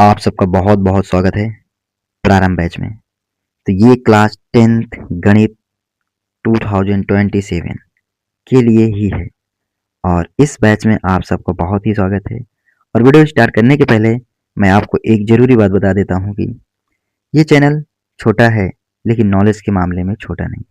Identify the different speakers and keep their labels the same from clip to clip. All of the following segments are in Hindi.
Speaker 1: आप सबका बहुत बहुत स्वागत है प्रारंभ बैच में। तो ये क्लास 10th गणित 2027 के लिए ही है और इस बैच में आप सबका बहुत ही स्वागत है। और वीडियो स्टार्ट करने के पहले मैं आपको एक ज़रूरी बात बता देता हूँ कि ये चैनल छोटा है लेकिन नॉलेज के मामले में छोटा नहीं।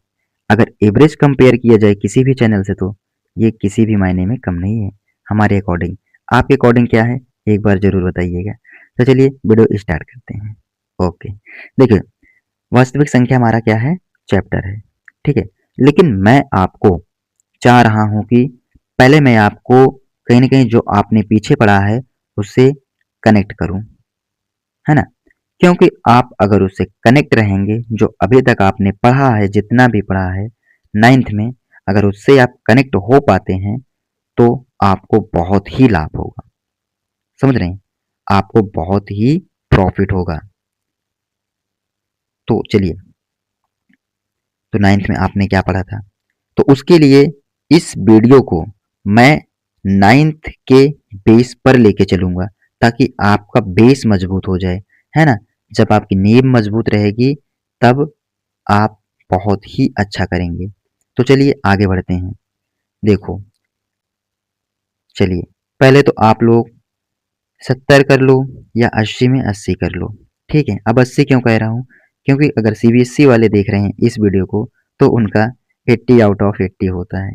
Speaker 1: अगर एवरेज कंपेयर किया जाए किसी भी चैनल से तो ये किसी भी मायने में कम नहीं है हमारे अकॉर्डिंग। आपके अकॉर्डिंग क्या है एक बार ज़रूर बताइएगा। तो चलिए वीडियो स्टार्ट करते हैं। ओके, देखिए वास्तविक संख्या हमारा क्या है, चैप्टर है, ठीक है। लेकिन मैं आपको चाह रहा हूं कि पहले मैं आपको कहीं ना कहीं जो आपने पीछे पढ़ा है उससे कनेक्ट करूं, है ना। क्योंकि आप अगर उससे कनेक्ट रहेंगे, जो अभी तक आपने पढ़ा है, जितना भी पढ़ा है 9th में, अगर उससे आप कनेक्ट हो पाते हैं तो आपको बहुत ही लाभ होगा। समझ रहे हैं, आपको बहुत ही प्रॉफिट होगा। तो चलिए, तो 9th में आपने क्या पढ़ा था, तो उसके लिए इस वीडियो को मैं 9th के बेस पर लेके चलूंगा ताकि आपका बेस मजबूत हो जाए, है ना। जब आपकी नींव मजबूत रहेगी तब आप बहुत ही अच्छा करेंगे। तो चलिए आगे बढ़ते हैं। देखो, चलिए पहले तो आप लोग 70 कर लो या 80 में 80 कर लो, ठीक है। अब 80 क्यों कह रहा हूँ, क्योंकि अगर सीबीएसई वाले देख रहे हैं इस वीडियो को तो उनका 80 आउट ऑफ 80 होता है।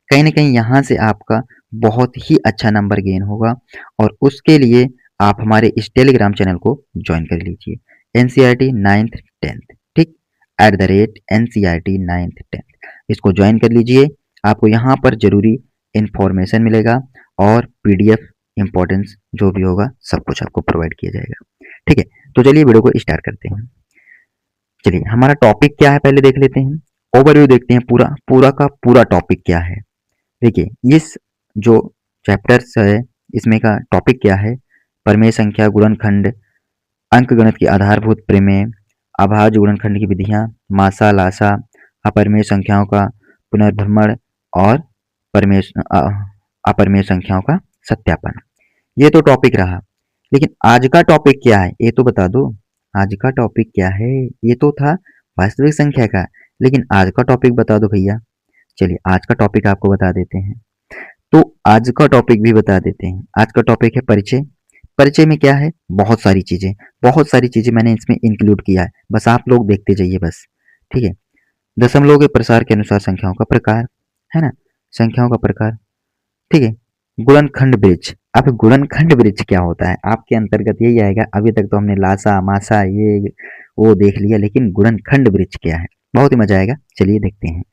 Speaker 1: कहीं ना कहीं यहाँ से आपका बहुत ही अच्छा नंबर गेन होगा और उसके लिए आप हमारे इस टेलीग्राम चैनल को ज्वाइन कर लीजिए, NCERT 9th 10th, ठीक, @NCERT 9th 10th, इसको ज्वाइन कर लीजिए। आपको यहाँ पर जरूरी इंफॉर्मेशन मिलेगा और PDF इंपॉर्टेंस जो भी होगा सब कुछ आपको प्रोवाइड किया जाएगा, ठीक है। तो चलिए वीडियो को स्टार्ट करते हैं। चलिए हमारा टॉपिक क्या है पहले देख लेते हैं, ओवरव्यू देखते हैं, पूरा पूरा का पूरा टॉपिक क्या है। देखिए इस जो चैप्टर्स है इसमें का टॉपिक क्या है, प्रमेय संख्या, गुणनखंड, अंकगणित की आधारभूत प्रमेय, अभाज्य गुणनखंड की विधियां, मासा लासा, अपरिमेय संख्याओं का पुनर्भ्रमण और परमेय अपरिमेय संख्याओं का सत्यापन। ये तो टॉपिक रहा, लेकिन आज का टॉपिक क्या है ये तो बता दो। आज का टॉपिक क्या है, ये तो था वास्तविक संख्या का, लेकिन आज का टॉपिक बता दो भैया। चलिए आज का टॉपिक आपको बता देते हैं। तो आज का टॉपिक भी बता देते हैं। आज का टॉपिक है परिचय। परिचय में क्या है, बहुत सारी चीजें मैंने इसमें इंक्लूड किया है, बस आप लोग देखते जाइए बस, ठीक है। दशमलव के प्रसार के अनुसार संख्याओं का प्रकार, है ना, संख्याओं का प्रकार, ठीक है। गुणनखंड ब्रिज, अब गुणनखंड ब्रिज क्या होता है आपके अंतर्गत यही आएगा। अभी तक तो हमने लासा मासा ये वो देख लिया, लेकिन गुणनखंड ब्रिज क्या है, बहुत ही मजा आएगा। चलिए देखते हैं।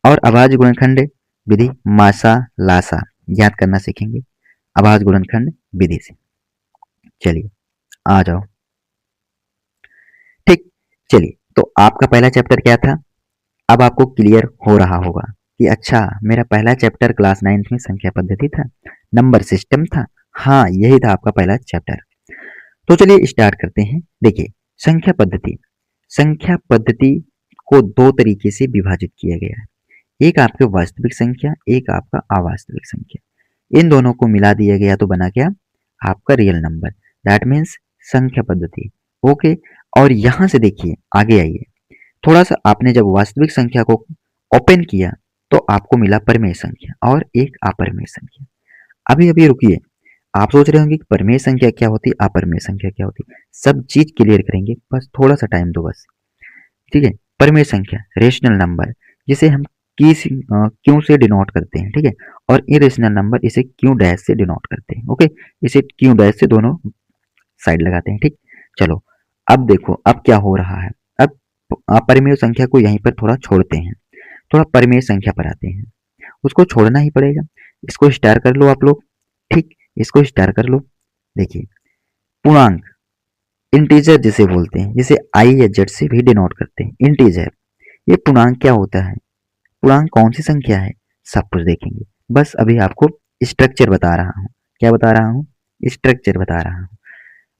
Speaker 1: और अभाज्य गुणनखंड विधि, मासा लासा याद करना सीखेंगे अभाज्य गुणनखंड विधि से। चलिए आ जाओ, ठीक। चलिए तो आपका पहला चैप्टर क्या था, अब आपको क्लियर हो रहा होगा कि अच्छा मेरा पहला चैप्टर क्लास 9th में संख्या पद्धति था, नंबर सिस्टम था। हाँ यही था आपका पहला चैप्टर। तो चलिए स्टार्ट करते हैं। देखिए संख्या पद्धति, संख्या पद्धति को दो तरीके से विभाजित किया गया है, एक आपके वास्तविक संख्या, एक आपका अवास्तविक संख्या। इन दोनों को मिला दिया गया तो बना क्या, आपका रियल नंबर, दैट मीन्स संख्या पद्धति। ओके, और यहां से देखिए आगे आइए, थोड़ा सा आपने जब वास्तविक संख्या को ओपन किया तो आपको मिला परिमेय संख्या और एक अपरिमेय संख्या। अभी अभी रुकिए, आप सोच रहे होंगे कि परिमेय संख्या क्या होती है, अपरिमेय संख्या क्या होती है, सब चीज क्लियर करेंगे, बस थोड़ा सा टाइम दो बस, ठीक है। परिमेय संख्या रेशनल नंबर, जिसे हम क्यू से डिनोट करते हैं, ठीक है। और इरेशनल नंबर इसे क्यू डैश से डिनोट करते हैं, ओके। इसे क्यू डैश से दोनों साइड लगाते हैं, ठीक। चलो अब देखो अब क्या हो रहा है, अब अपरिमेय संख्या को यहीं पर थोड़ा छोड़ते हैं, थोड़ा परिमेय संख्या पर आते हैं। उसको छोड़ना ही पड़ेगा, इसको स्टार कर लो आप लोग, ठीक, इसको स्टार कर लो। देखिए पूर्णांक, इंटीजर जिसे बोलते हैं, जिसे आई या जेड से भी डिनोट करते हैं, इंटीजर। ये पूर्णांक क्या होता है, पूर्णांक कौन सी संख्या है, सब कुछ देखेंगे। बस अभी आपको स्ट्रक्चर बता रहा हूँ, क्या बता रहा हूँ, स्ट्रक्चर बता रहा हूँ।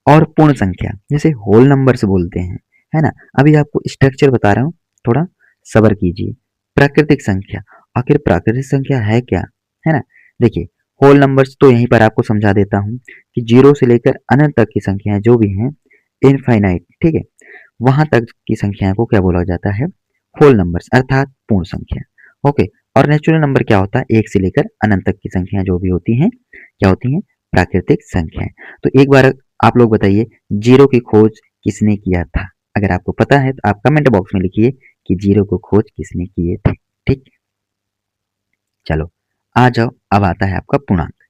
Speaker 1: और पूर्ण संख्या जिसे होल नंबर्स बोलते हैं, है ना। अभी आपको स्ट्रक्चर बता रहा हूँ, थोड़ा सब्र कीजिए। प्राकृतिक संख्या, आखिर प्राकृतिक संख्या है क्या, है ना। देखिए होल नंबर्स तो यहीं पर आपको समझा देता हूँ कि 0 से लेकर अनंत तक की संख्याएं जो भी हैं, इनफाइनाइट, ठीक है, वहां तक की संख्याओं को क्या बोला जाता है? होल नंबर्स, अर्थात पूर्ण संख्या। ओके। और नेचुरल नंबर क्या होता है? 1 से लेकर अनंत तक की संख्याएं जो भी होती हैं, क्या होती हैं? प्राकृतिक संख्याएं। तो एक बार आप लोग बताइए, जीरो की खोज किसने किया था? अगर आपको पता है तो आप कमेंट बॉक्स में लिखिए कि जीरो को खोज किसने किए थे। ठीक, चलो आ जाओ, अब आता है आपका पूर्णांक।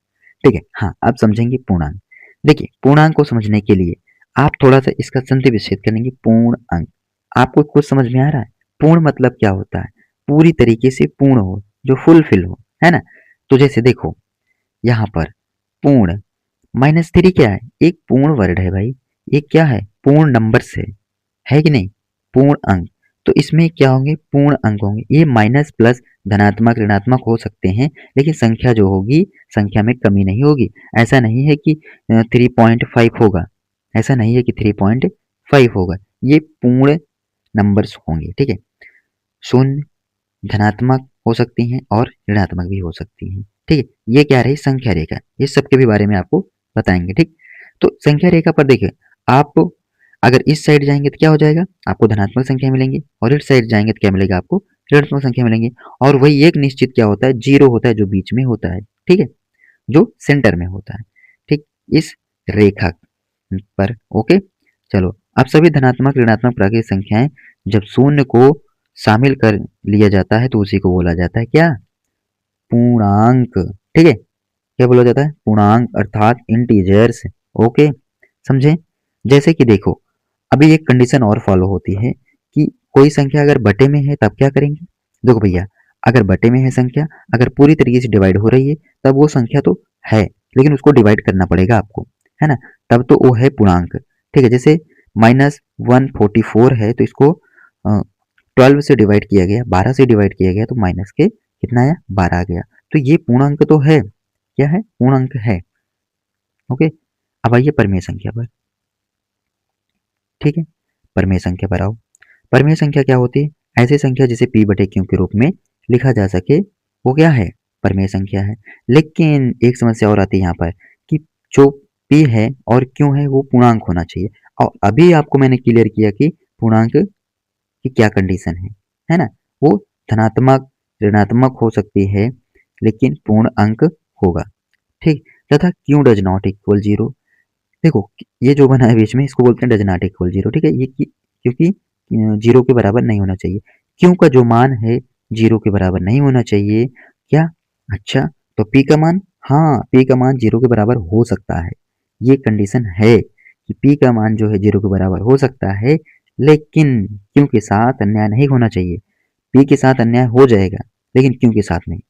Speaker 1: ठीक है, हाँ, अब समझेंगे पूर्णांक। देखिए, पूर्णांक को समझने के लिए आप थोड़ा सा इसका संधि विच्छेद करेंगे। पूर्ण अंक, आपको कुछ समझ में आ रहा है? पूर्ण मतलब क्या होता है? पूरी तरीके से पूर्ण हो, जो फुलफिल हो, है ना? तो जैसे देखो, यहाँ पर पूर्ण -3 क्या है? एक पूर्ण वर्ड है भाई। ये क्या है? पूर्ण नंबर से है कि नहीं? पूर्ण अंक। तो इसमें क्या होंगे? पूर्ण अंक होंगे। ये माइनस प्लस धनात्मक ऋणात्मक हो सकते हैं, लेकिन संख्या जो होगी, संख्या में कमी नहीं होगी। ऐसा नहीं है कि 3.5 होगा, ऐसा नहीं है कि 3.5 होगा। ये पूर्ण नंबर्स होंगे, ठीक है। शून्य धनात्मक हो सकती हैं और ऋणात्मक भी हो सकती हैं, ठीक है। ये क्या रही? संख्या रेखा। ये सबके भी बारे में आपको बताएंगे, ठीक। तो संख्या रेखा पर देखिए, आप अगर इस साइड जाएंगे तो क्या हो जाएगा? आपको धनात्मक संख्या मिलेंगी, और इस साइड जाएंगे तो क्या मिलेगा आपको? ऋणात्मक संख्या मिलेंगी। और वही एक निश्चित क्या होता है? जीरो होता है, जो बीच में होता है, ठीक है, जो सेंटर में होता है, ठीक, इस रेखा पर। ओके, चलो, अब सभी धनात्मक ऋणात्मक प्राकृतिक संख्याएं जब शून्य को शामिल कर लिया जाता है तो उसी को बोला जाता है क्या? पूर्णांक, ठीक है। क्या बोला जाता है? पूर्णांक, अर्थात इंटीजर्स। ओके, समझे? जैसे कि देखो, अभी एक कंडीशन और फॉलो होती है कि कोई संख्या अगर बटे में है तब क्या करेंगे? देखो भैया, अगर बटे में है संख्या, अगर पूरी तरीके से डिवाइड हो रही है, तब वो संख्या तो है, लेकिन उसको डिवाइड करना पड़ेगा आपको, है ना? तब तो वो है पूर्णांक, ठीक है। जैसे -144 है, तो इसको 12 से डिवाइड किया गया, 12 से डिवाइड किया गया, तो माइनस के कितना आया? 12 आ गया। तो ये पूर्णांक तो है। क्या है? पूर्णांक है। ओके, अब आइए परिमेय संख्या पर। ठीक है, परिमेय संख्या पर आओ। परिमेय संख्या क्या होती है? ऐसी संख्या जिसे p बटे q के रूप में लिखा जा सके, वो क्या है? परिमेय संख्या है। लेकिन एक समस्या और आती है यहाँ पर कि जो p है और q है वो पूर्णांक होना चाहिए। और अभी आपको मैंने क्लियर किया कि पूर्णांक की क्या कंडीशन है ना? वो धनात्मक ऋणात्मक हो सकती है, लेकिन पूर्ण अंक होगा, ठीक। तथा q does not equal zero. देखो, ये जो बना है बीच में, इसको बोलते हैं डज नॉट इक्वल जीरो, ठीक है। ये क्योंकि जीरो के बराबर नहीं होना चाहिए। क्यों का जो मान है जीरो के बराबर नहीं होना चाहिए। क्या? अच्छा, तो पी का मान, हाँ, पी का मान जीरो के बराबर हो सकता है। ये कंडीशन है कि पी का मान जो है जीरो के बराबर हो सकता है, लेकिन क्यों के साथ अन्याय नहीं होना चाहिए। पी के साथ अन्याय हो जाएगा, लेकिन क्यों के साथ नहीं।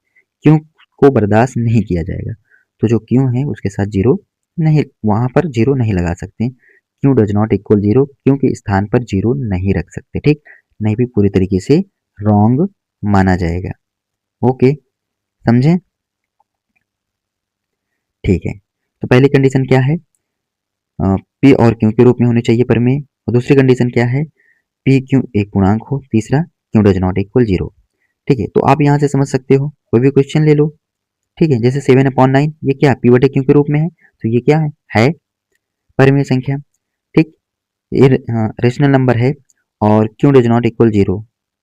Speaker 1: क्यों को बर्दाश्त नहीं किया जाएगा। तो जो क्यों है उसके साथ जीरो नहीं, वहां पर जीरो नहीं लगा सकते। Q does not equal zero, क्यों के स्थान पर जीरो नहीं रख सकते, ठीक। नहीं भी पूरी तरीके से रॉन्ग माना जाएगा। ओके, समझे? ठीक है, तो पहली कंडीशन क्या है? पी और क्यू के रूप में होने चाहिए परिमेय। और दूसरी कंडीशन क्या है? पी क्यू एक पूर्णांक हो। तीसरा, Q does not equal zero. ठीक है, तो आप यहाँ से समझ सकते हो, कोई भी क्वेश्चन ले लो, ठीक है। जैसे 7/9, ये क्या पी बटे क्यू के रूप में है, तो ये क्या है परिमेय संख्या, ठीक। ये रेशनल नंबर है। और क्यों डज नॉट इक्वल जीरो,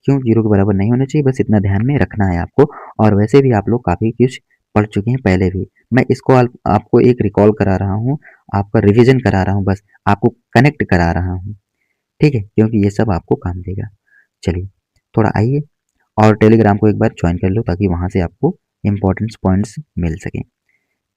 Speaker 1: क्यों जीरो के बराबर नहीं होना चाहिए, बस इतना ध्यान में रखना है आपको। और वैसे भी आप लोग काफ़ी कुछ पढ़ चुके हैं पहले भी। मैं इसको आपको एक रिकॉल करा रहा हूँ, आपका रिवीजन करा रहा हूँ, बस आपको कनेक्ट करा रहा हूँ, ठीक है, क्योंकि ये सब आपको काम देगा। चलिए, थोड़ा आइए और टेलीग्राम को एक बार ज्वाइन कर लो, ताकि वहाँ से आपको इंपॉर्टेंट पॉइंट्स मिल सकें,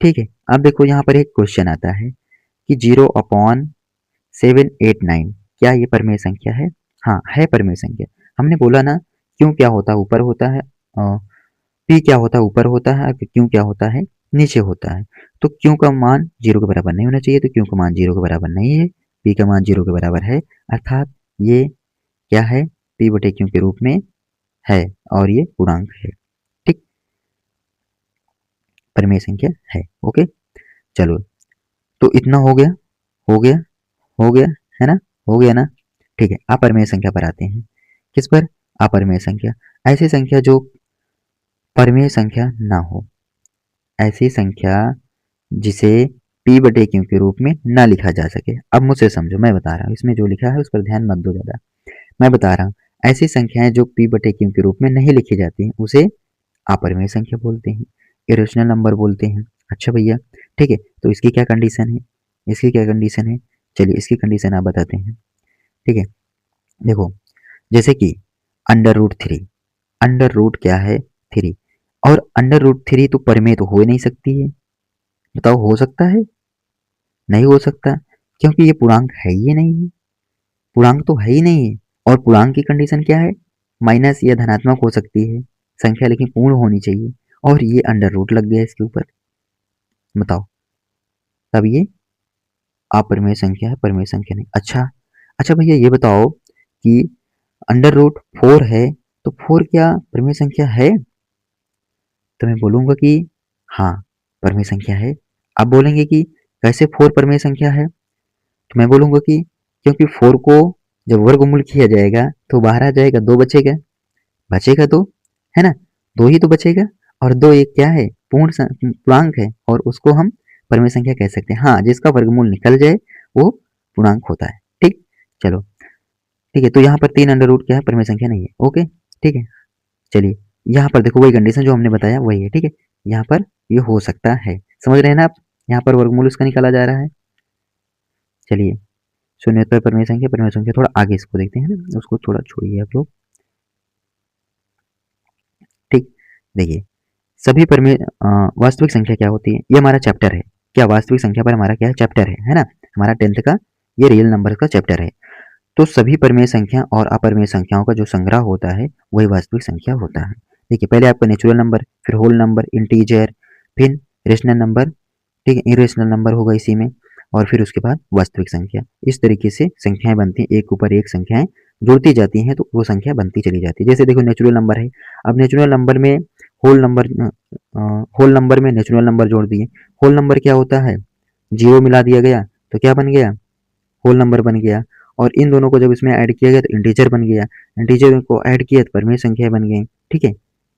Speaker 1: ठीक है। अब देखो, यहाँ पर एक क्वेश्चन आता है कि 0/789 क्या ये परिमेय संख्या है? हाँ, है परिमेय संख्या। हमने बोला ना, क्यों क्या होता है? ऊपर होता है। पी क्या होता है? ऊपर होता है। क्यों क्या होता है? नीचे होता है। तो क्यों का मान जीरो के बराबर नहीं होना चाहिए, तो क्यों का मान जीरो के बराबर नहीं है। पी का मान जीरो के बराबर है, अर्थात ये क्या है? पी बटे क्यों के रूप में है, और ये पूर्णांक है, ठीक, परिमेय संख्या है। ओके, चलो, तो इतना हो गया, हो गया, हो गया, है ना? हो गया ना? ठीक है, अपरिमेय संख्या पर आते हैं। किस पर? अपरिमेय संख्या। ऐसी संख्या जो परिमेय संख्या ना हो, ऐसी संख्या जिसे p बटे q के रूप में ना लिखा जा सके। अब मुझसे समझो, मैं बता रहा हूँ, इसमें जो लिखा है उस पर ध्यान मत दो ज़्यादा। मैं बता रहा हूँ, ऐसी संख्याएं जो p बटे q के रूप में नहीं लिखी जाती हैं उसे अपरिमेय संख्या बोलते हैं, इरेशनल नंबर बोलते हैं। अच्छा भैया, ठीक है, तो इसकी क्या कंडीशन है? इसकी क्या कंडीशन है? चलिए इसकी कंडीशन आप बताते हैं। ठीक है, देखो, जैसे कि under root three, under root क्या है? थ्री, और अंडर रूट थ्री तो परिमेय तो हो ही नहीं सकती है। बताओ, हो सकता है? नहीं हो सकता, क्योंकि ये पूर्णांक है ही नहीं है, पूर्णांक तो है ही नहीं है। और पूर्णांक की कंडीशन क्या है? माइनस या धनात्मक हो सकती है संख्या, लेकिन पूर्ण होनी चाहिए, और ये अंडर रूट लग गया इसके ऊपर। बताओ, तब ये अपरिमेय संख्या है, परिमेय संख्या नहीं। अच्छा, अच्छा भैया ये बताओ कि अंडर रूट फोर है, तो फोर क्या परिमेय संख्या है? तो मैं बोलूंगा कि हाँ, परिमेय संख्या है। आप बोलेंगे कि कैसे फोर परिमेय संख्या है? तो मैं बोलूंगा कि क्योंकि फोर को जब वर्गमूल किया जाएगा तो बाहर आ जाएगा, दो बचेगा, बचेगा दो, है ना? दो ही तो बचेगा, और दो एक क्या है? पूर्णांक है, और उसको हम परिमेय संख्या कह सकते हैं। हाँ, जिसका वर्गमूल निकल जाए वो पूर्णांक होता है। ठीक, चलो, ठीक है, तो यहाँ पर तीन अंडर रूट क्या है? परिमेय संख्या नहीं है। ओके, ठीक है, चलिए, यहाँ पर देखो वही कंडीशन जो हमने बताया वही है। ठीक है, यहाँ पर ये हो सकता है, समझ रहे हैं ना आप? यहाँ पर वर्गमूल उसका निकाला जा रहा है। चलिए, शून्योत्तर परिमेय संख्या थोड़ा आगे इसको देखते हैं ना, उसको थोड़ा छोड़िए आप लोग। ठीक, देखिए, सभी परिमेय वास्तविक संख्या क्या होती है? ये हमारा चैप्टर है। क्या वास्तविक संख्या पर हमारा क्या है? चैप्टर है ना? हमारा 10th का ये रियल नंबर का चैप्टर है। तो सभी परिमेय संख्या और अपरिमेय संख्याओं का जो संग्रह होता है वही वास्तविक संख्या होता है। देखिए, पहले आपका नेचुरल नंबर, फिर होल नंबर, इंटीजर, फिर रेशनल नंबर, ठीक है, इरेशनल नंबर होगा इसी में, और फिर उसके बाद वास्तविक संख्या। इस तरीके से संख्याएं बनती हैं, एक ऊपर एक संख्याएं जुड़ती जाती हैं तो वो संख्या बनती चली जाती है। जैसे देखो, नेचुरल नंबर है, अब नेचुरल नंबर में होल नंबर, होल नंबर में नेचुरल नंबर जोड़ दिए। होल नंबर क्या होता है? जीरो मिला दिया गया तो क्या बन गया? होल नंबर बन गया। और इन दोनों को जब इसमें ऐड किया गया तो इंटीजर बन गया, इंटीजर को ऐड किया तो परिमेय संख्या बन गई। ठीक है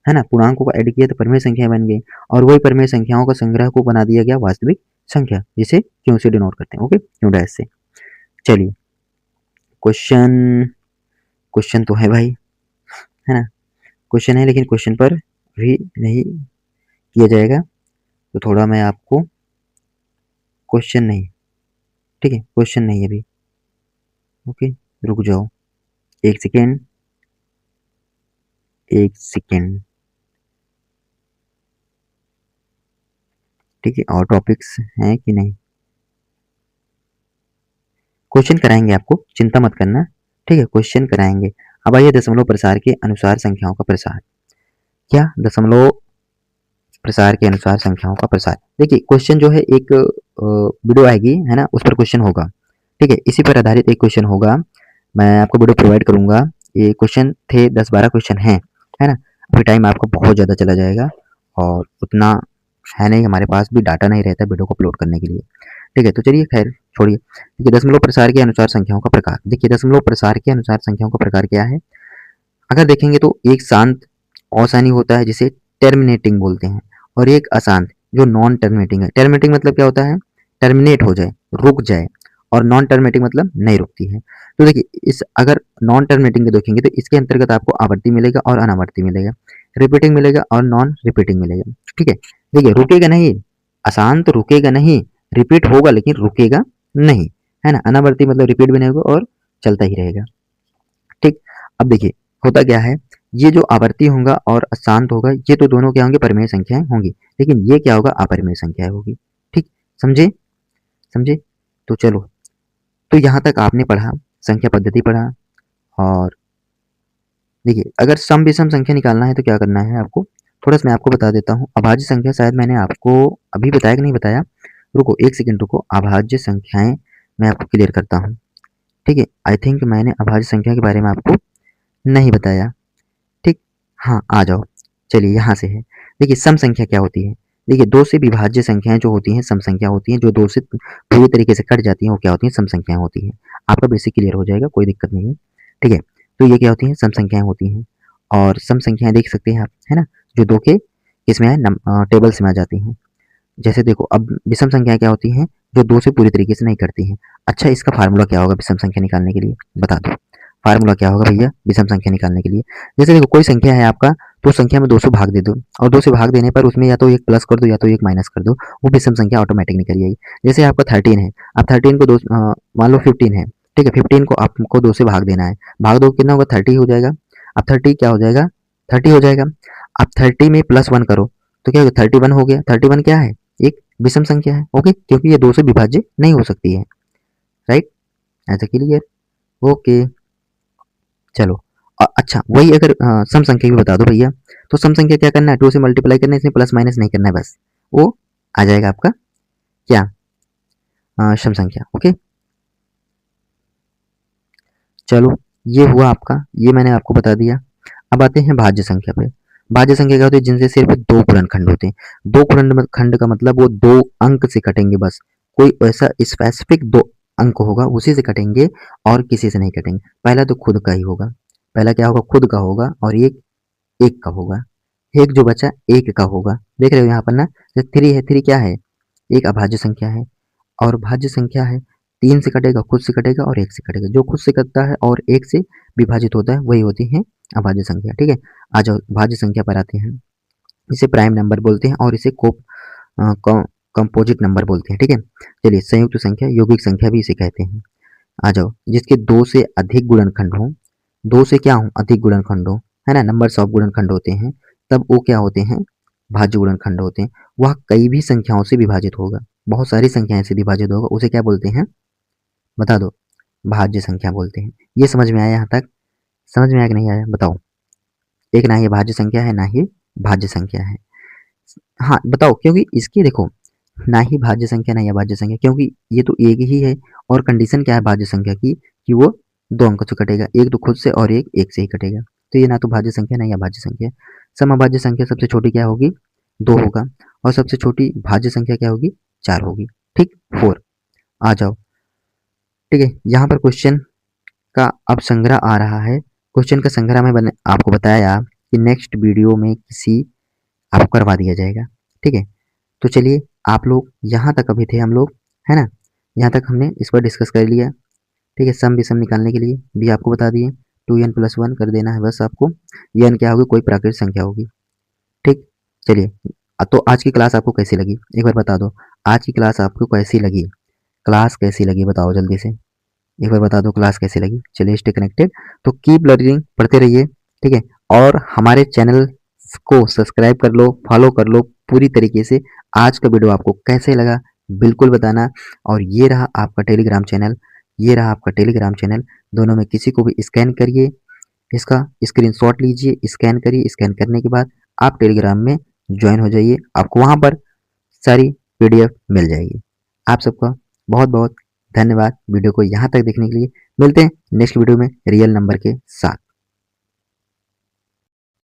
Speaker 1: ना? पूर्णांकों को ऐड किया तो परिमेय संख्या बन गई, और वही परिमेय संख्याओं का संग्रह को बना दिया गया वास्तविक संख्या, जिसे क्यों से डिनोट करते हैं। ओके, क्यों डैश से। चलिए, क्वेश्चन, क्वेश्चन तो है भाई, है ना? क्वेश्चन है, लेकिन क्वेश्चन पर भी नहीं किया जाएगा, तो थोड़ा मैं आपको, क्वेश्चन नहीं, ठीक है, क्वेश्चन नहीं है अभी। ओके, रुक जाओ, एक सेकेंड, एक सेकेंड, ठीक है, और टॉपिक्स हैं कि नहीं? क्वेश्चन कराएंगे आपको, चिंता मत करना, ठीक है, क्वेश्चन कराएंगे। अब आइए दशमलव प्रसार के अनुसार संख्याओं का प्रसार। क्या? दशमलव प्रसार के अनुसार संख्याओं का प्रसार। देखिए, क्वेश्चन जो है एक वीडियो आएगी, है ना, उस पर क्वेश्चन होगा। ठीक है, इसी पर आधारित एक क्वेश्चन होगा, मैं आपको वीडियो प्रोवाइड करूंगा। ये क्वेश्चन थे 10-12 क्वेश्चन हैं, है ना? अभी टाइम आपका बहुत ज़्यादा चला जाएगा, और उतना है नहीं, हमारे पास भी डाटा नहीं रहता वीडियो को अपलोड करने के लिए। ठीक है, तो चलिए खैर छोड़िए। देखिए, दशमलव प्रसार के अनुसार संख्याओं का प्रकार। देखिए, दशमलव प्रसार के अनुसार संख्याओं का प्रकार क्या है? अगर देखेंगे तो एक शांत असानी होता है जिसे टर्मिनेटिंग बोलते हैं, और एक अशांत जो नॉन टर्मिनेटिंग है। टर्मिनेटिंग मतलब क्या होता है? टर्मिनेट हो जाए, रुक जाए, और नॉन टर्मिनेटिंग मतलब नहीं रुकती है। तो देखिए, इस अगर नॉन टर्मिनेटिंग को देखेंगे तो इसके अंतर्गत आपको आवर्ती मिलेगा और अनावर्ती मिलेगा, रिपीटिंग मिलेगा और नॉन रिपीटिंग मिलेगा। ठीक है, देखिए, रुकेगा नहीं, अशांत रुकेगा नहीं, रिपीट होगा लेकिन रुकेगा नहीं, है ना? अनावर्ती मतलब रिपीट भी नहीं होगा और चलता ही रहेगा। ठीक, अब देखिए, होता क्या है, ये जो आवर्ती होगा और अशांत होगा, ये तो दोनों क्या होंगे? परिमेय संख्याएं होंगी, लेकिन ये क्या होगा? अपरिमेय संख्याएं होगी। ठीक, समझे? समझे? तो चलो, तो यहाँ तक आपने पढ़ा, संख्या पद्धति पढ़ा। और देखिए, अगर सम विषम संख्या निकालना है तो क्या करना है आपको, थोड़ा सा मैं आपको बता देता हूँ। अभाज्य संख्या शायद मैंने आपको अभी बताया कि नहीं बताया, रुको एक सेकेंड रुको, अभाज्य संख्याएं मैं आपको क्लियर करता हूँ। ठीक है, आई थिंक मैंने अभाज्य संख्या के बारे में आपको नहीं बताया। ठीक, हाँ, आ जाओ, चलिए यहाँ से है। देखिए, सम संख्या क्या होती है? देखिए, दो से विभाज्य संख्याएं जो होती हैं सम संख्या होती हैं, जो दो से पूरी तरीके से कट जाती हैं वो क्या होती हैं? सम संख्याएं होती हैं। आपका बेसिक क्लियर हो जाएगा, कोई दिक्कत नहीं है। ठीक है, तो ये क्या होती हैं? सम संख्याएं होती हैं। और सम संख्याएं देख सकते हैं आप, है ना, जो दो के इसमें टेबल्स में आ जाती हैं। जैसे देखो अब विषम संख्या क्या होती हैं, जो 2 से पूरी तरीके से नहीं कटती हैं। अच्छा इसका फार्मूला क्या होगा विषम संख्या निकालने के लिए, बता दो। फार्मूला क्या होगा भैया विषम संख्या निकालने के लिए? जैसे देखो कोई संख्या है आपका, तो संख्या में 2 से भाग दे दो और 2 से भाग देने पर उसमें या तो एक प्लस कर दो या तो एक माइनस कर दो, वो विषम संख्या ऑटोमेटिक निकल जाएगी। जैसे आपका 13 है, अब 13 को मान लो 15 है, ठीक है, 15 को आपको 2 से भाग देना है, भाग दो कितना होगा 30 हो जाएगा। अब 30 क्या हो जाएगा, 30 हो जाएगा। अब 30 में +1 करो तो क्या होगा 31 हो गया। 31 क्या है, एक विषम संख्या है, ओके, क्योंकि ये 2 से विभाज्य नहीं हो सकती है, राइट, ऐसा क्लियर, ओके। चलो अच्छा वही अगर सम संख्या भी बता दो भैया, तो सम संख्या क्या करना है, 2 से मल्टीप्लाई करना है, इसमें प्लस माइनस नहीं करना है, बस वो आ जाएगा आपका क्या, सम संख्या, ओके। चलो ये हुआ आपका, ये मैंने आपको बता दिया। अब आते हैं भाज्य संख्या पे। भाज्य संख्या क्या होती है, जिनसे सिर्फ दो गुणनखंड होते हैं। दो गुणनखंड का मतलब वो दो अंक से कटेंगे बस, कोई ऐसा स्पेसिफिक दो अंक होगा उसी से कटेंगे और किसी से नहीं कटेंगे। पहला तो खुद का ही होगा, पहला क्या होगा खुद का होगा और एक एक का होगा, एक जो बचा एक का होगा। देख रहे हो यहाँ पर ना, जैसे 3 है, 3 क्या है, एक अभाज्य संख्या है और भाज्य संख्या है। 3 से कटेगा, खुद से कटेगा और एक से कटेगा, जो खुद से कटता है और एक से विभाजित होता है वही होती है अभाज्य संख्या, ठीक है। आ जाओ भाज्य संख्या पर आते हैं। इसे प्राइम नंबर बोलते हैं और इसे कंपोजिट नंबर बोलते हैं, ठीक है। चलिए संयुक्त संख्या, यौगिक संख्या भी इसे कहते हैं। आ जाओ जिसके 2 से अधिक गुणनखंड हो, 2 से क्या हो अधिक गुणनखंड हो, है ना, नंबर्स ऑफ गुणनखंड होते हैं, तब वो क्या होते हैं, भाज्य गुणनखंड होते हैं। वह कई भी संख्याओं से विभाजित होगा, बहुत सारी संख्याएं से विभाजित होगा, उसे क्या बोलते हैं, बता दो, भाज्य संख्या बोलते हैं। ये समझ में आया यहाँ तक, समझ में आया कि नहीं आया बताओ। एक ना ये भाज्य संख्या है ना ही भाज्य संख्या है। हाँ बताओ, क्योंकि इसकी देखो ना ही भाज्य संख्या ना ही अभाज्य संख्या, क्योंकि ये तो एक ही है और कंडीशन क्या है भाज्य संख्या की, कि वो दो अंकों से कटेगा, एक तो खुद से और एक एक से ही कटेगा। तो ये ना तो भाज्य संख्या ना ही अभाज्य संख्या। समअभाज्य संख्या सबसे छोटी क्या होगी, 2 होगा, और सबसे छोटी भाज्य संख्या क्या होगी, 4 होगी, ठीक, 4। आ जाओ, ठीक है, यहाँ पर क्वेश्चन का अब संग्रह आ रहा है। क्वेश्चन का संग्रह में आपको बताया कि नेक्स्ट वीडियो में किसी आपको करवा दिया जाएगा, ठीक है। तो चलिए आप लोग यहाँ तक अभी थे हम लोग, है ना, यहाँ तक हमने इस पर डिस्कस कर लिया, ठीक है। सम विषम निकालने के लिए भी आपको बता दिए, 2n+1 कर देना है बस आपको। ये n क्या होगी, कोई प्राकृतिक संख्या होगी, ठीक। चलिए तो आज की क्लास आपको कैसी लगी एक बार बता दो, आज की क्लास आपको कैसी लगी, क्लास कैसी लगी बताओ जल्दी से, एक बार बता दो क्लास कैसी लगी। चलिए स्टे कनेक्टेड, तो कीप लर्निंग, पढ़ते रहिए, ठीक है। और हमारे चैनल को सब्सक्राइब कर लो, फॉलो कर लो पूरी तरीके से। आज का वीडियो आपको कैसे लगा बिल्कुल बताना। और ये रहा आपका टेलीग्राम चैनल, ये रहा आपका टेलीग्राम चैनल, दोनों में किसी को भी स्कैन करिए, इसका स्क्रीनशॉट लीजिए, स्कैन करिए, स्कैन करने के बाद आप टेलीग्राम में ज्वाइन हो जाइए, आपको वहाँ पर सारी पीडीएफ मिल जाएगी। आप सबका बहुत बहुत धन्यवाद वीडियो को यहाँ तक देखने के लिए। मिलते हैं नेक्स्ट वीडियो में रियल नंबर के साथ।